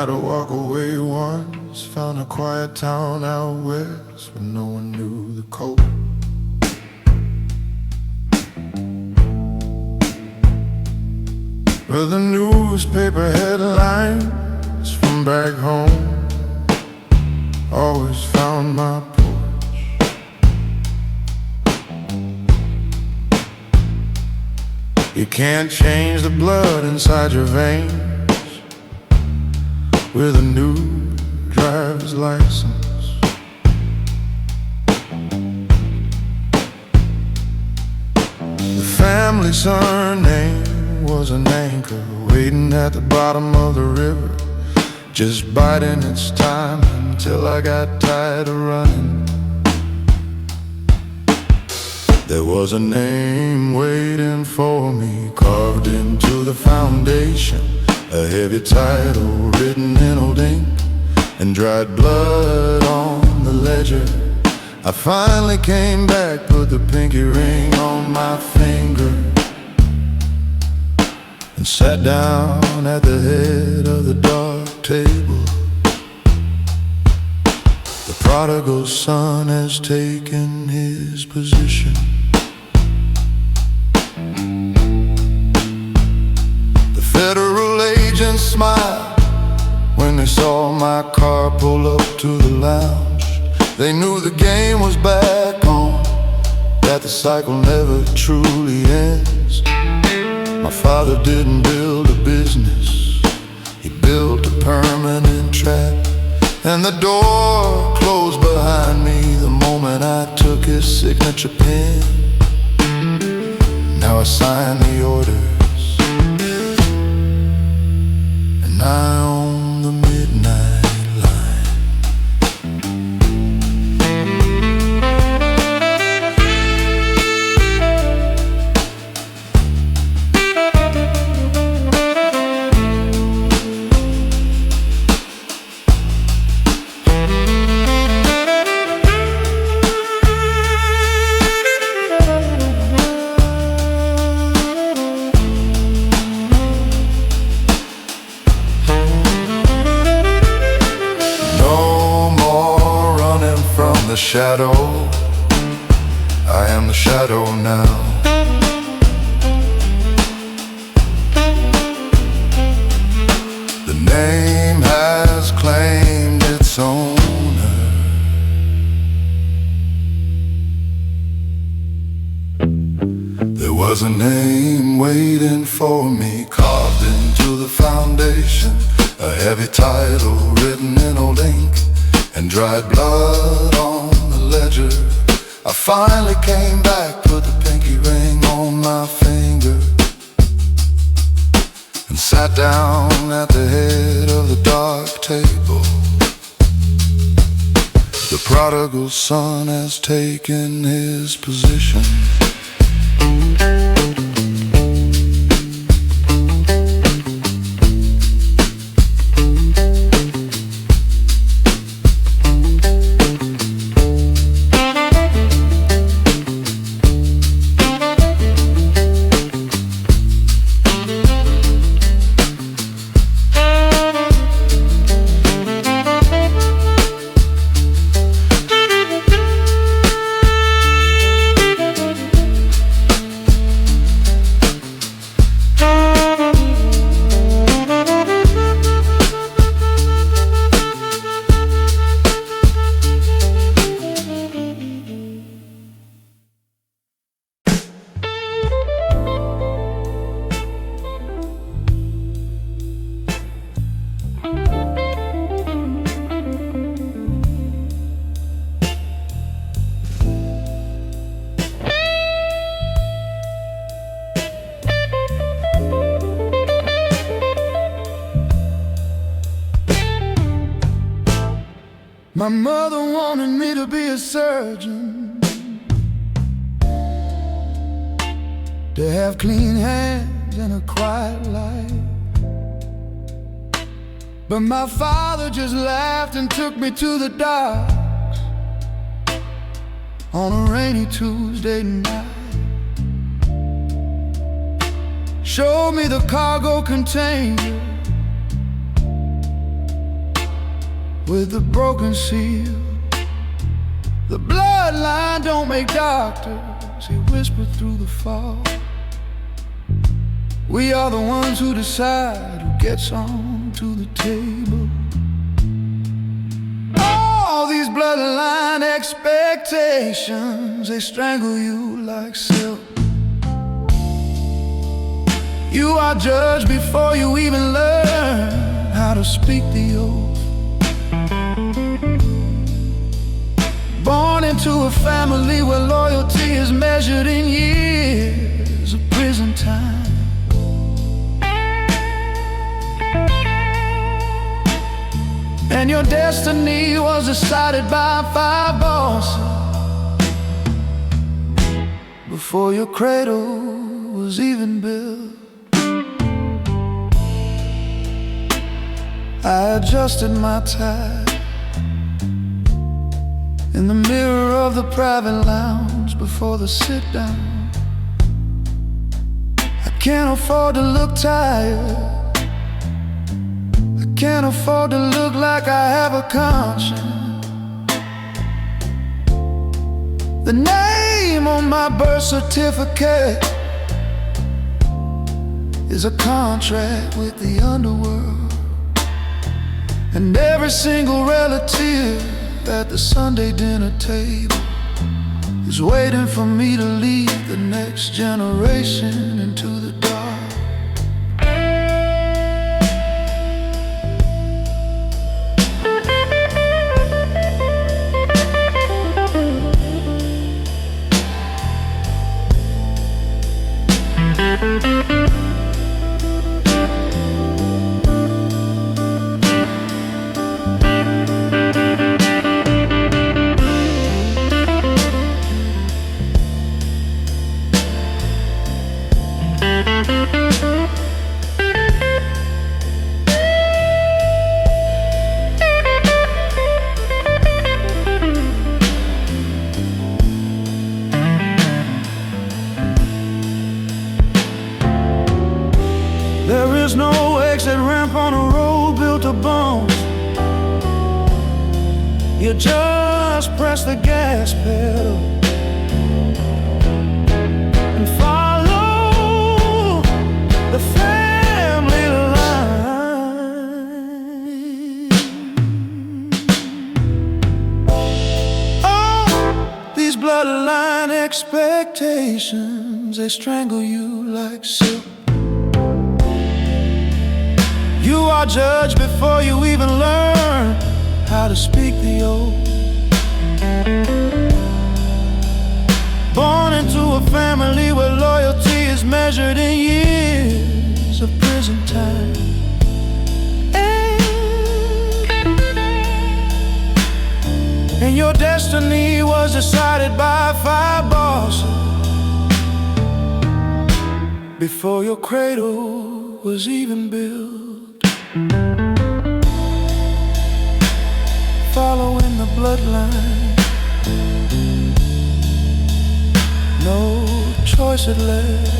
Had to walk away once, found a quiet town out west where no one knew the code. Where the newspaper headlines from back home always found my porch. You can't change the blood inside your veins with a new driver's license. The family surname was an anchor waiting at the bottom of the river, just biding its time until I got tired of running. There was a name waiting for me, carved into the foundation, a heavy title written in old ink and dried blood on the ledger. I finally came back, put the pinky ring on my finger, and sat down at the head of the dark table. The prodigal son has taken his position. The federal agents smiled when they saw my car pull up to the lounge. They knew the game was back on, that the cycle never truly ends. My father didn't build a business, he built a permanent trap. And the door closed behind me the moment I took his signature pen. Now I sign the orders, and I own the midnight line. The shadow, I am the shadow now. The name has claimed its owner. There was a name waiting for me, carved into the foundation, a heavy title written in old ink and dried blood on the ledger. I finally came back, put the pinky ring on my finger, and sat down at the head of the dark table. The prodigal son has taken his position. My mother wanted me to be a surgeon, to have clean hands and a quiet life. But my father just laughed and took me to the docks on a rainy Tuesday night. Showed me the cargo container with the broken seal. The bloodline don't make doctors, he whispered through the fog. We are the ones who decide who gets on to the table. All these bloodline expectations, they strangle you like silk. You are judged before you even learn how to speak the oath. Born into a family where loyalty is measured in years of prison time. And your destiny was decided by 5 bosses before your cradle was even built. I adjusted my tie in the mirror of the private lounge before the sit-down. I can't afford to look tired, can't afford to look like I have a conscience. The name on my birth certificate is a contract with the underworld. And every single relative at the Sunday dinner table is waiting for me to lead the next generation into the dark. There is no exit ramp on a road built of bones. You just press the gas pedal and follow the family line. Oh, these bloodline expectations, they strangle you like silk. You are judged before you even learn how to speak the oath. Born into a family where loyalty is measured in years of prison time. And your destiny was decided by 5 bosses before your cradle was even built. Following the bloodline, no choice had left.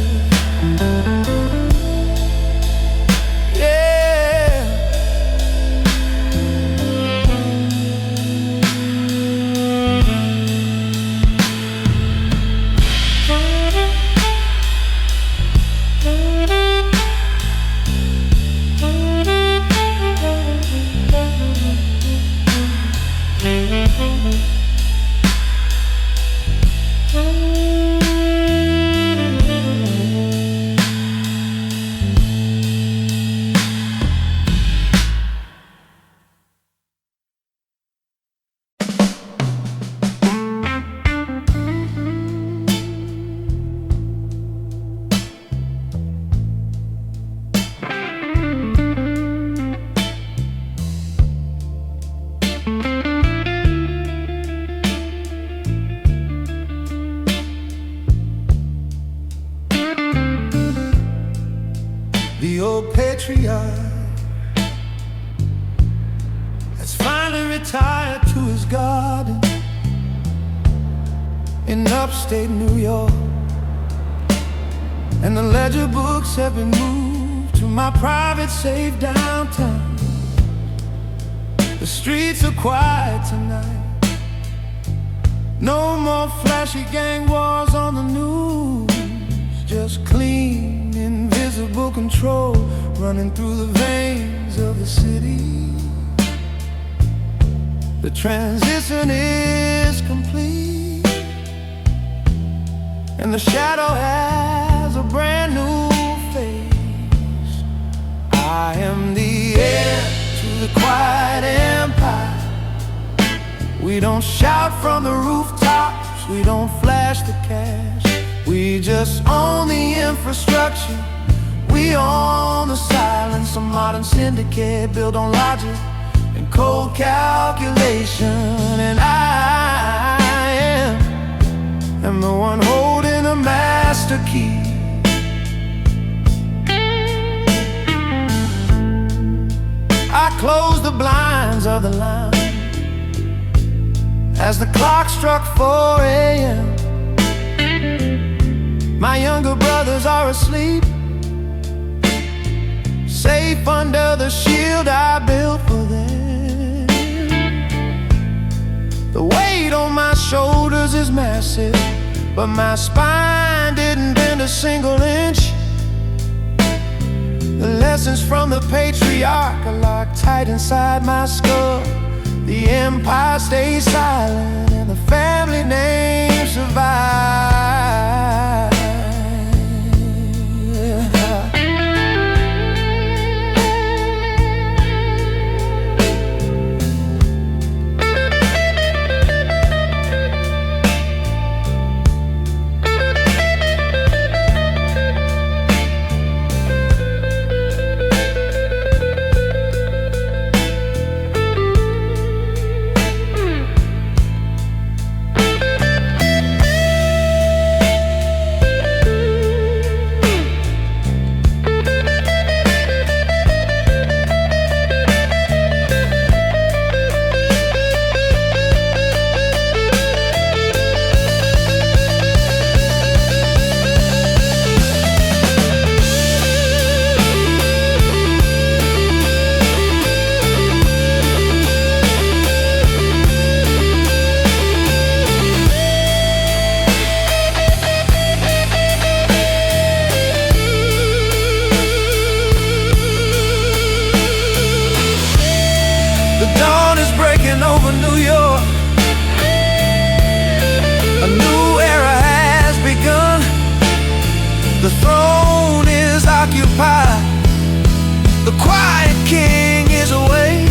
The old patriarch has finally retired to his garden in upstate New York, and the ledger books have been moved to my private safe downtown. The streets are quiet tonight. No more flashy gang wars on the news. Just clean, invisible control running through the veins of the city. The transition is complete, and the shadow has a brand new face. I am the heir to the quiet empire. We don't shout from the rooftops, we don't flash the cash. We just own the infrastructure, we own the silence. A modern syndicate built on logic and cold calculation. And I am the one holding the master key. I close the blinds of the lounge as the clock struck 4 a.m. My younger brothers are asleep, safe under the shield I built for them. The weight on my shoulders is massive, but my spine didn't bend a single inch. The lessons from the patriarch are locked tight inside my skull. The empire stays silent and the family name survives. Over New York, a new era has begun. The throne is occupied, the quiet king is away.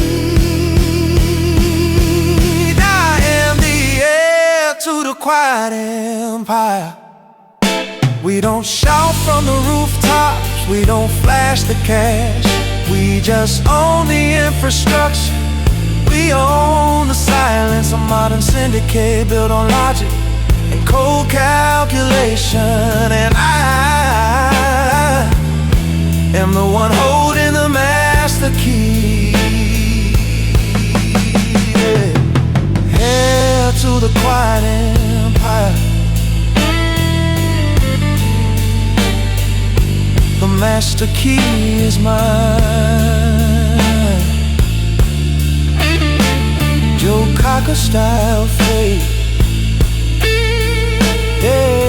I am the heir to the quiet empire. We don't shout from the rooftops, we don't flash the cash. We just own the infrastructure, we own the silence. A modern syndicate built on logic and cold calculation. And I am the one holding the master key. Heir to the quiet empire. The master key is mine. Joe Cocker style fate. Yeah.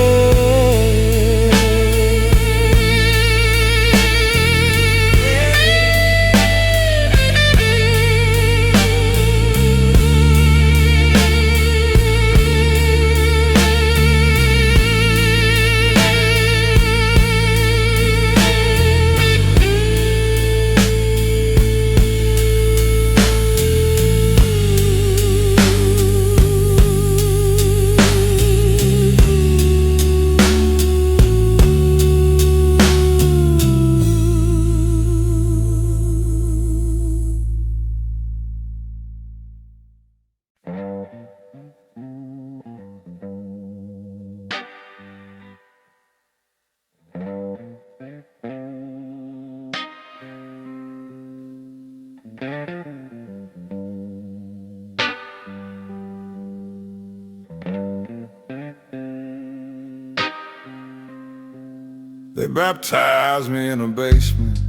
They baptized me in a basement,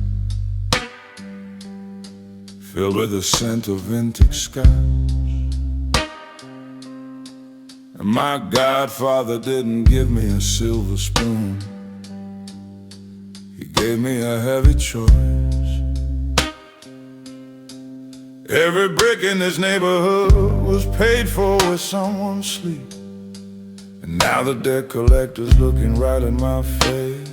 filled with the scent of vintage scotch. And my godfather didn't give me a silver spoon, he gave me a heavy choice. Every brick in this neighborhood was paid for with someone's sleep. And now the debt collector's looking right at my face,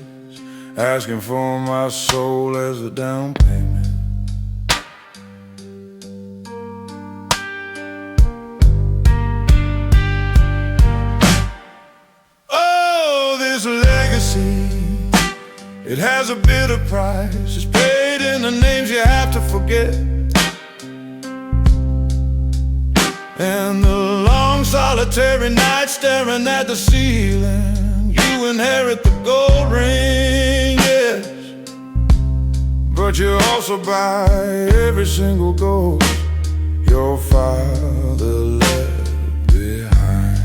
asking for my soul as a down payment. Oh, this legacy, it has a bitter price. It's paid in the names you have to forget, and the long solitary nights staring at the ceiling. You inherit the gold ring, yes, but you also buy every single ghost your father left behind.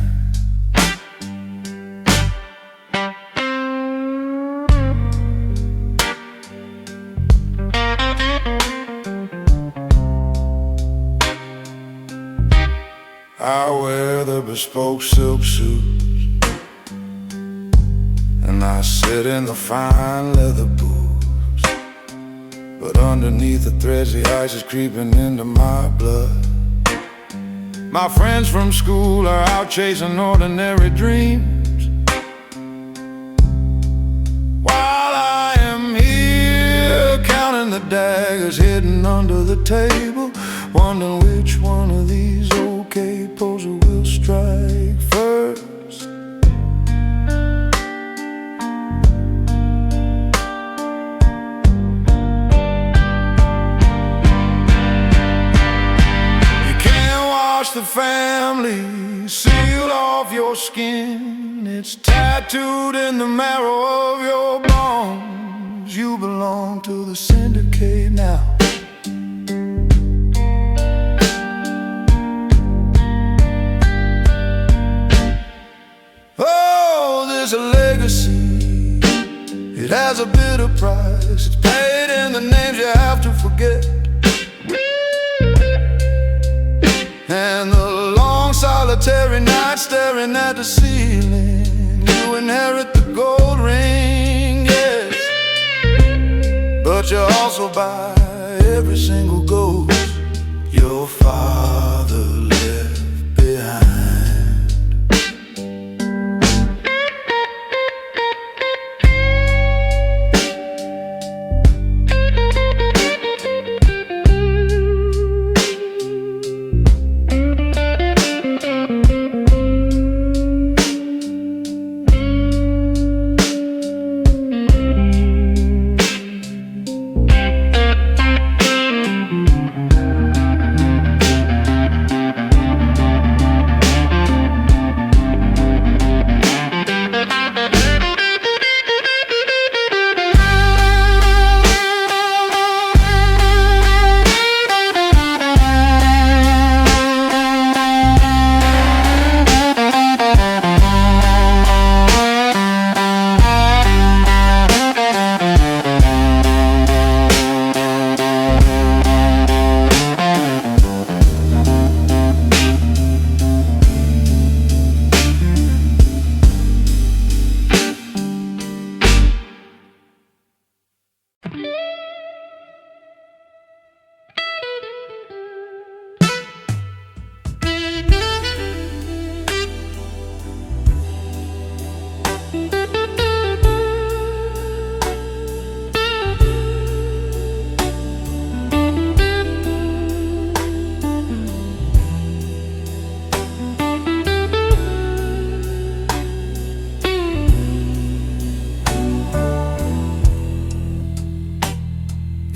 I wear the bespoke silk suits, and I sit in the fine leather booths, but underneath the threads the ice is creeping into my blood. My friends from school are out chasing ordinary dreams, while I am here counting the daggers hidden under the table, wondering which one of these okay poser will strike first. The family sealed off your skin, it's tattooed in the marrow of your bones. You belong to the syndicate now. Oh, there's a legacy, it has a bitter price. It's paid in the names you have to forget, and the long solitary night staring at the ceiling. You inherit the gold ring, yes, but you also buy every single ghost your father left behind.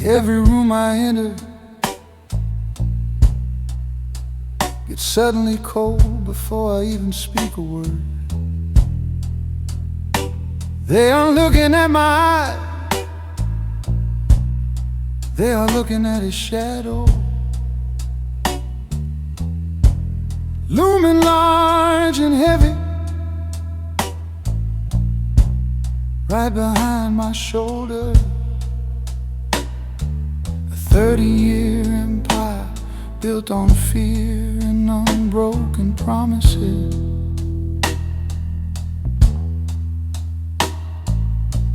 Every room I enter gets suddenly cold before I even speak a word. They are looking at my eyes, they are looking at his shadow, looming large and heavy right behind my shoulder. 30-year empire built on fear and unbroken promises.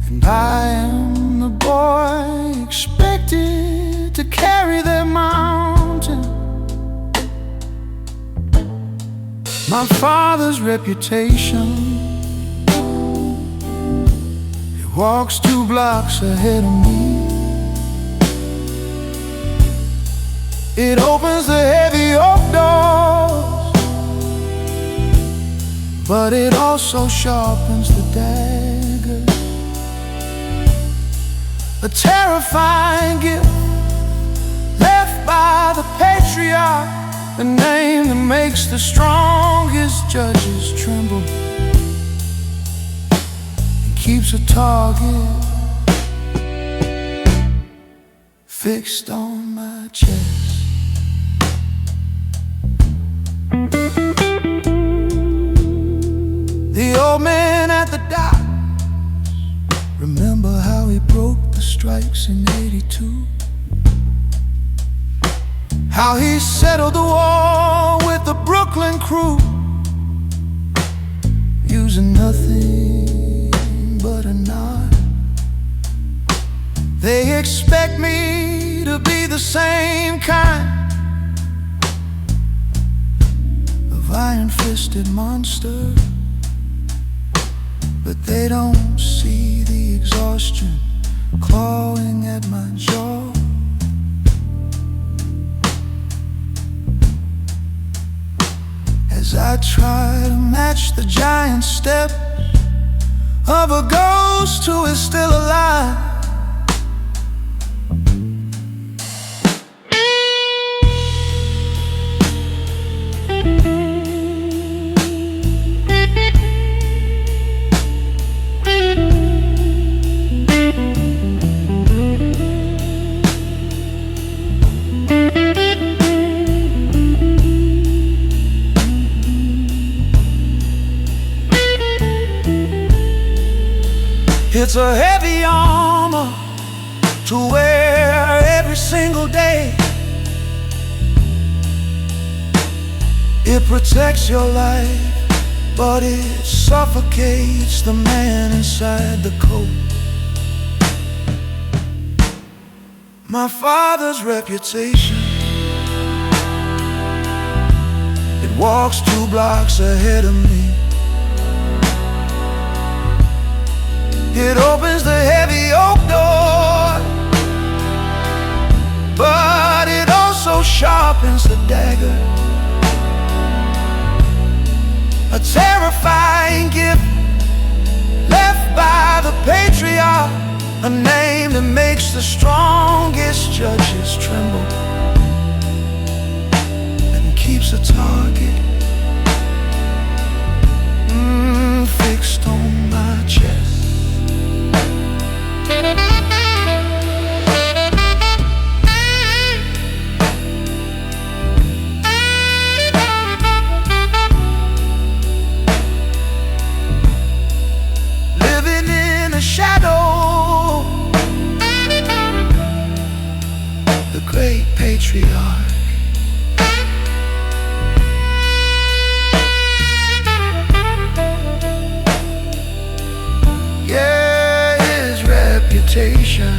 And I am the boy expected to carry their mountain. My father's reputation, he walks 2 blocks ahead of me. It opens the heavy oak doors, but it also sharpens the dagger. A terrifying gift left by the patriarch, the name that makes the strongest judges tremble, and keeps a target fixed on my chest. The old man at the dock, remember how he broke the strikes in '82? How he settled the war with the Brooklyn crew, using nothing but a nod. They expect me to be the same kind of iron-fisted monster, but they don't see the exhaustion clawing at my jaw. As I try to match the giant step of a ghost who is still alive. It's a heavy armor to wear every single day. It protects your life, but it suffocates the man inside the coat. My father's reputation, it walks 2 blocks ahead of me. It opens the heavy oak door, but it also sharpens the dagger. A terrifying gift left by the patriarch, a name that makes the strongest judges tremble, and keeps a target fixed on my chest. Living in the shadow, the great patriarch. Yeah, his reputation.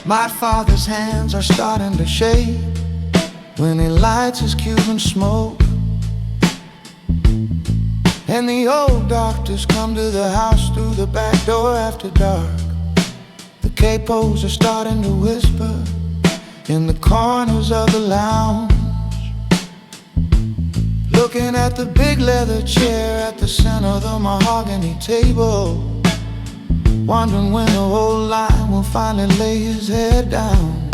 My father's hands are starting to shake when he lights his Cuban smoke, and the old doctors come to the house through the back door after dark. The capos are starting to whisper in the corners of the lounge, looking at the big leather chair at the center of the mahogany table. wondering when the whole line will finally lay his head down.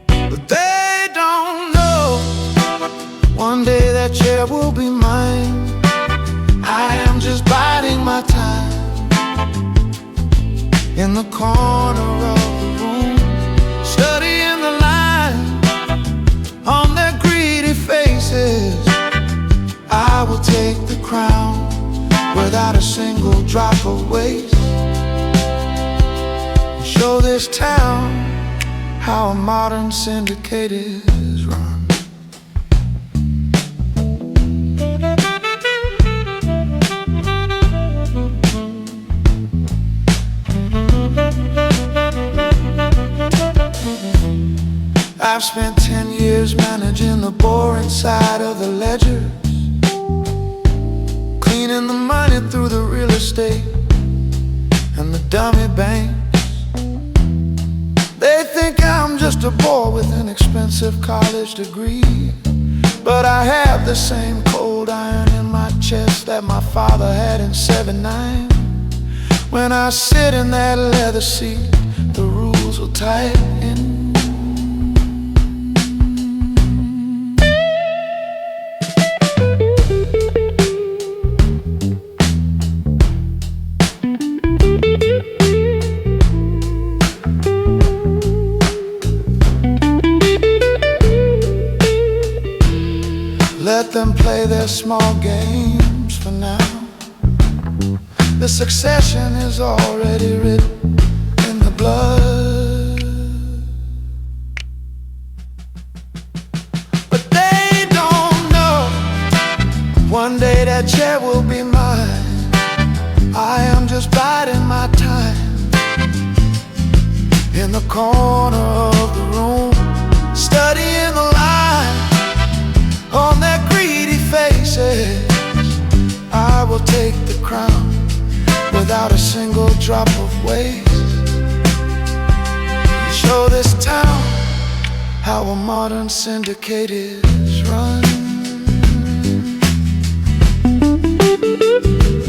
But they don't know, one day that chair will be mine. I am just biding my time in the corner of the room, studying the line on their greedy faces. I will take the crown without a single drop of waste, show this town how a modern syndicate is run. I've spent 10 years managing the boring side of the ledgers, cleaning the money through the real estate and the dummy banks. They think I'm just a boy with an expensive college degree, but I have the same cold iron in my chest that my father had in '79. When I sit in that leather seat, the rules will tighten. Let them play their small games for now. The succession is already written in the blood. But they don't know, one day that chair will be mine. I am just biding my time in the corner of the room, studying the line on their greedy faces. I will take the crown without a single drop of waste, show this town how a modern syndicate is run.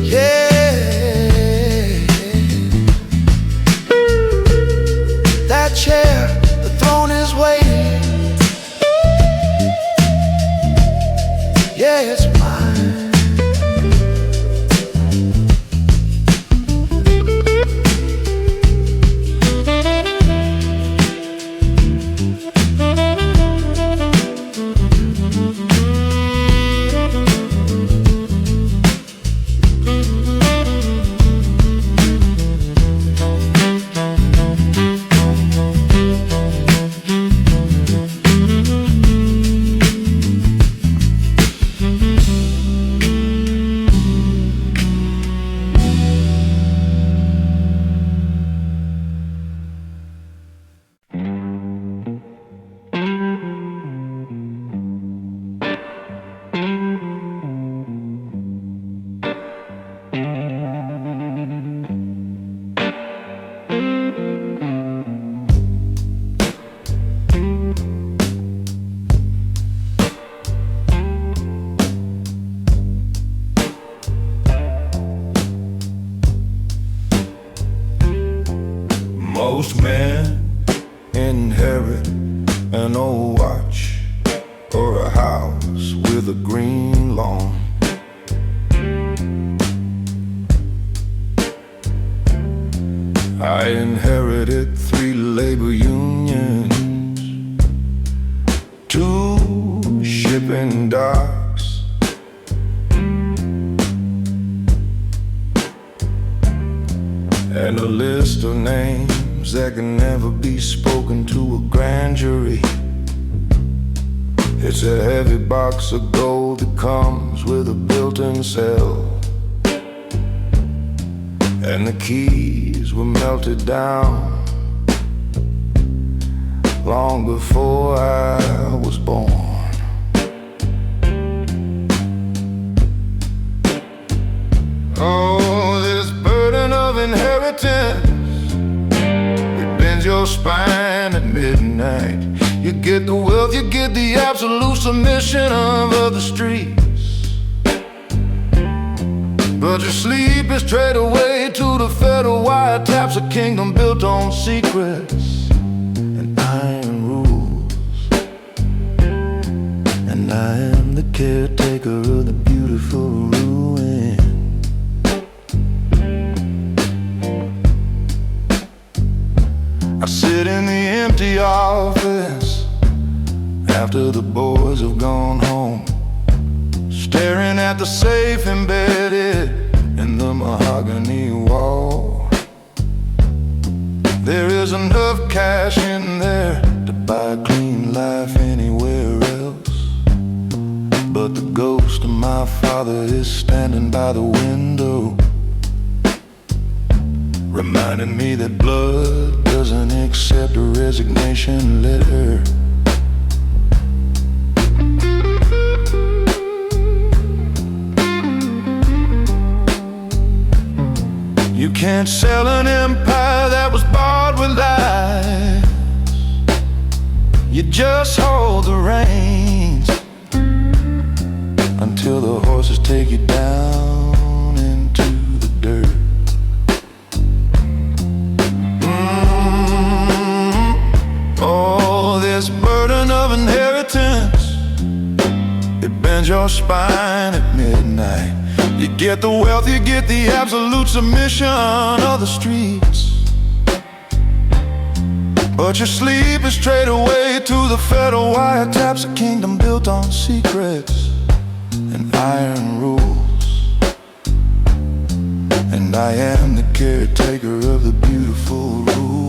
Yeah, that chair, the throne is waiting. Yeah, it's mine. Most men inherit an old watch or a house with a green lawn. I inherited 3 labor unions, 2 shipping docks, and a list of names that can never be spoken to a grand jury. It's a heavy box of gold that comes with a built-in cell, and the keys were melted down long before I was born. Oh, this burden of inheritance, it bends your spine at midnight. You get the wealth, you get the absolute submission of the streets, But your sleep is traded away to the federal wiretaps, a kingdom built on secrets and iron rules. And I am the caretaker of the beautiful ruin. I sit in the empty office after the boys have gone home, staring at the safe embedded in the mahogany wall. There is enough cash in there to buy a clean life anywhere else, but the ghost of my father is standing by the window, reminding me that blood doesn't accept a resignation letter. You can't sell an empire that was bought with lies. You just hold the reins until the horses take you down into the dirt. Oh, this burden of inheritance, it bends your spine at midnight. You get the wealth, you get the absolute submission of the streets. But your sleep is traded away to the federal wiretaps, a kingdom built on secrets and iron rules. And I am the caretaker of the beautiful ruin.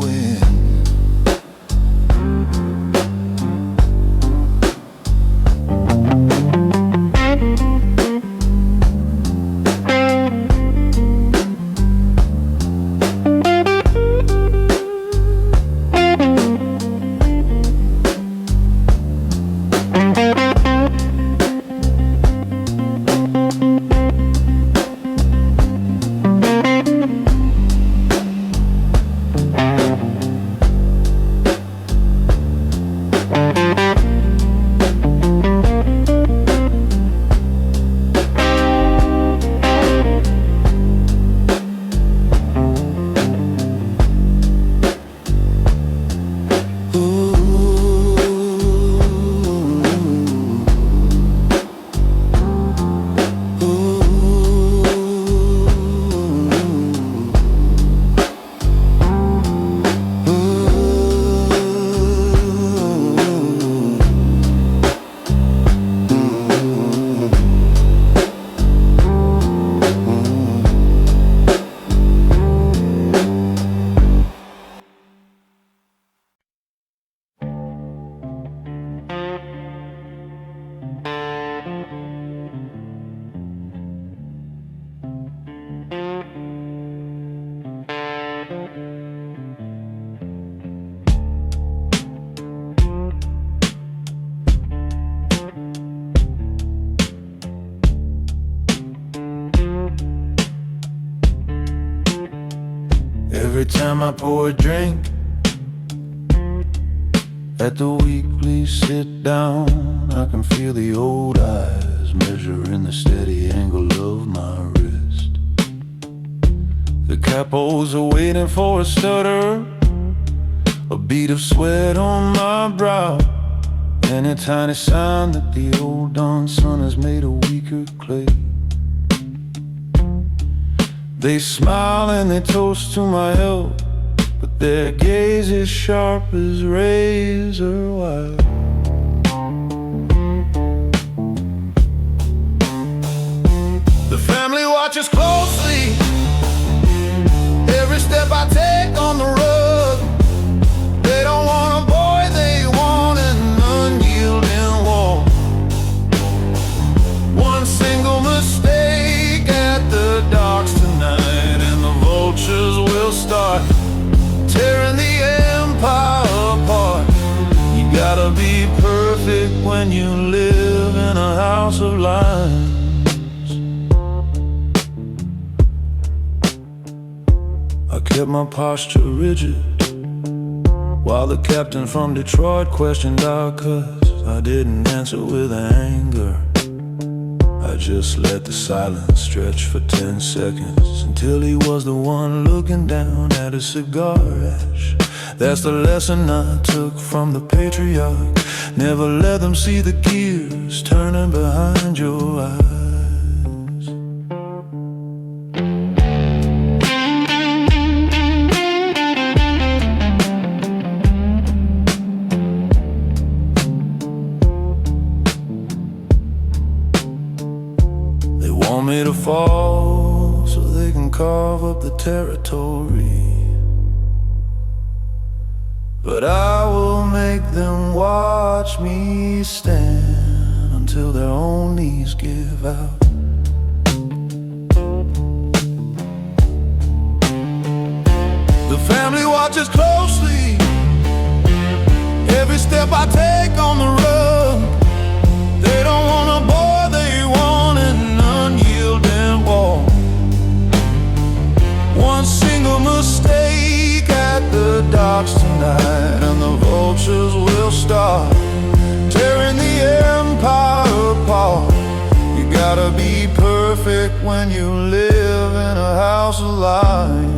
Every time I pour a drink at the weekly sit down, I can feel the old eyes measuring the steady angle of my wrist. The capos are waiting for a stutter, a bead of sweat on my brow, and a tiny sign that the old dawn sun has made a weaker clay. They smile and they toast to my health, but their gaze is sharp as razor wire. The family watches closely every step I take on the road. They don't want a boy, they want an unyielding wall. One single mistake at the docks tonight, and the vultures will start tearing the empire apart. You gotta be perfect when you live in a house of lions. I kept my posture rigid while the captain from Detroit questioned our cuss. I didn't answer with anger, I I just let the silence stretch for 10 seconds, until he was the one looking down at his cigar ash. That's the lesson I took from the patriarch. Never let them see the gears turning behind your eyes. They want me to fall so they can carve up the territory, but I will make them watch me stand until their own knees give out. The family watches closely every step I take on the road. They don't want a boy, they want an unyielding wall. One single mistake at the docks tonight, and the vultures will start tearing the empire apart. You gotta be perfect when you live in a house of lions.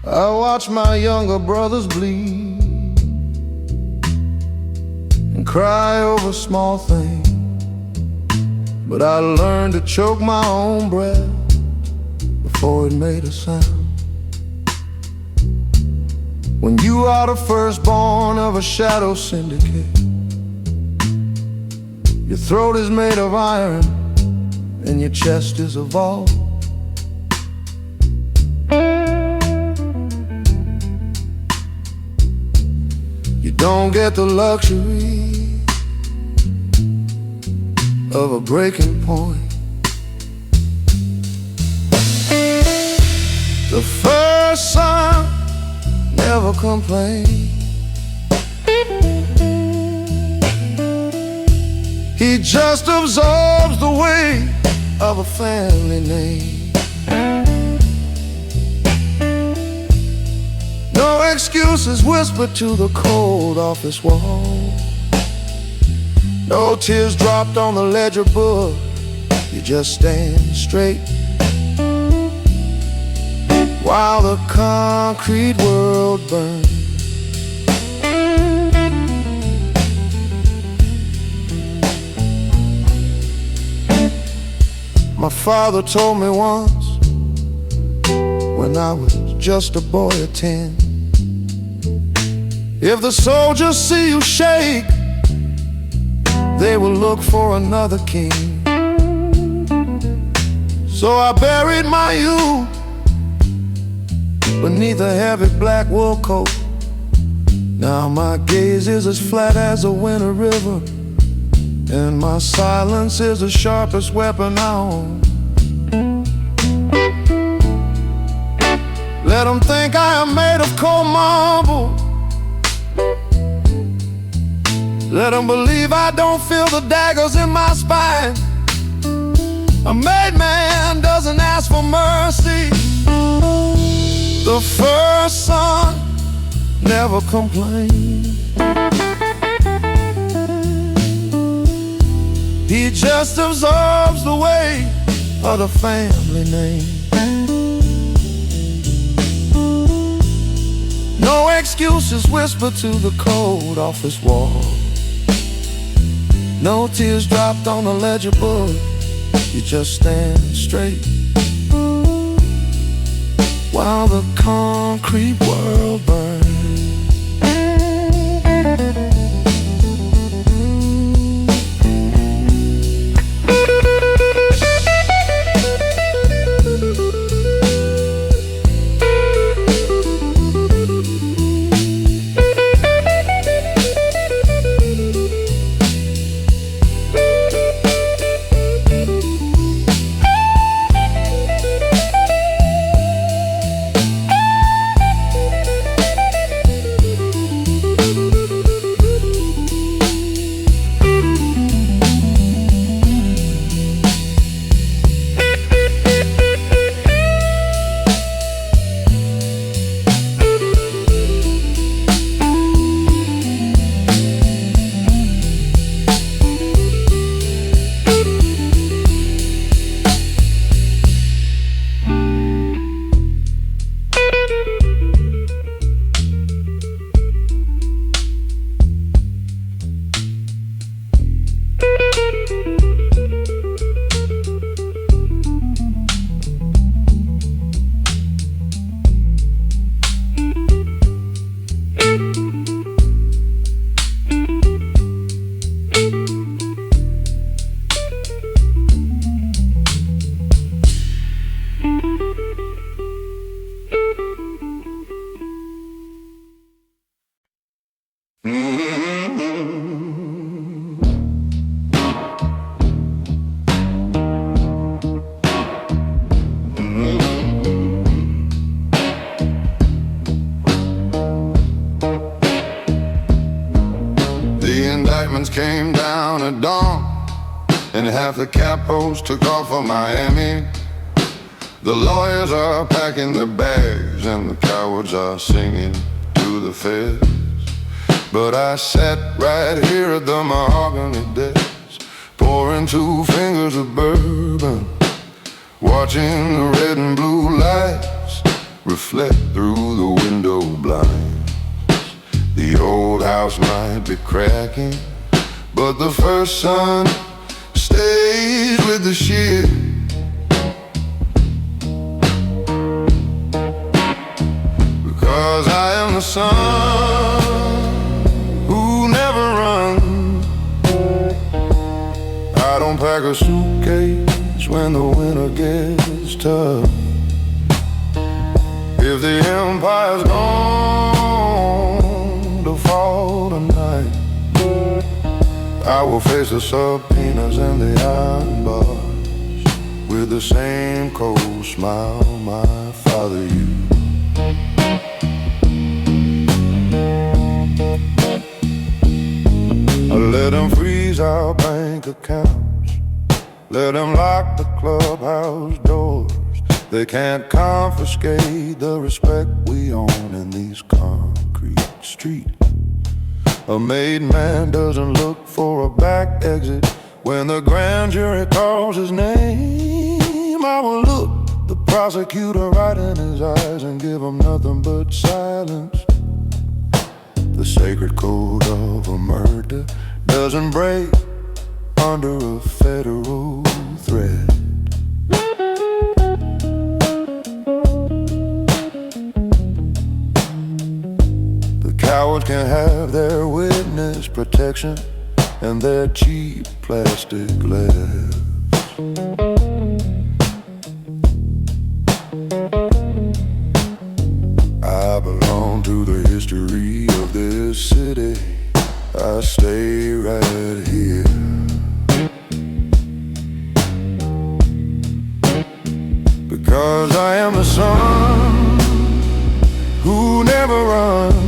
I watch my younger brothers bleed and cry over small things, but I learned to choke my own breath before it made a sound. When you are the firstborn of a shadow syndicate, your throat is made of iron and your chest is a vault. You don't get the luxury of a breaking point. The first son never complained. He just absorbs the weight of a family name. No excuses whispered to the cold office wall. No tears dropped on the ledger book. You just stand straight while the concrete world burns. My father told me once, when I was just a boy of 10, if the soldiers see you shake, they will look for another king. So I buried my youth beneath a heavy black wool coat. Now my gaze is as flat as a winter river, and my silence is the sharpest weapon I own. Let them think I am made of cold marble. Let them believe I don't feel the daggers in my spine. A made man doesn't ask for mercy. The first son never complained. He just absorbs the weight of the family name. No excuses whispered to the cold office wall. No tears dropped on the ledger book. You just stand straight while the concrete world burns. Came down at dawn, and half the capos took off for Miami. The lawyers are packing their bags, and the cowards are singing to the feds. But I sat right here at the mahogany desk, pouring 2 fingers of bourbon, watching the red and blue lights reflect through the window blinds. The old house might be cracking, but the first son stays with the shit. Because I am the son who never runs. I don't pack a suitcase when the winter gets tough. If the empire's gone to fall tonight, I will face the subpoenas and the iron bars with the same cold smile my father used. I let them freeze our bank accounts, let them lock the clubhouse doors. They can't confiscate the respect we own in these concrete streets. A made man doesn't look for a back exit when the grand jury calls his name. I will look the prosecutor right in his eyes and give him nothing but silence. The sacred code of a murder doesn't break under a federal threat. Cowards can have their witness protection and their cheap plastic gloves. I belong to the history of this city. I stay right here. Because I am the son who never runs.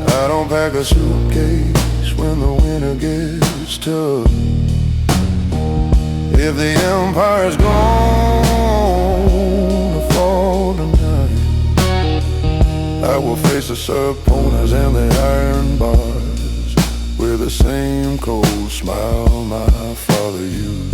I don't pack a suitcase when the winter gets tough. If the empire's gonna fall tonight, I will face the subpoenas and the iron bars with the same cold smile my father used.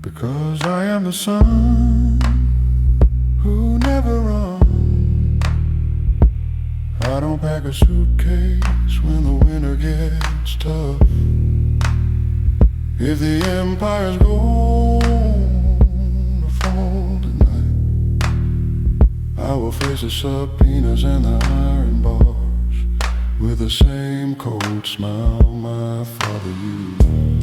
Because I am the son who never runs. I don't pack a suitcase when the winter gets tough. If the empire's gonna fall tonight, I will face the subpoenas and the iron bars with the same cold smile my father used.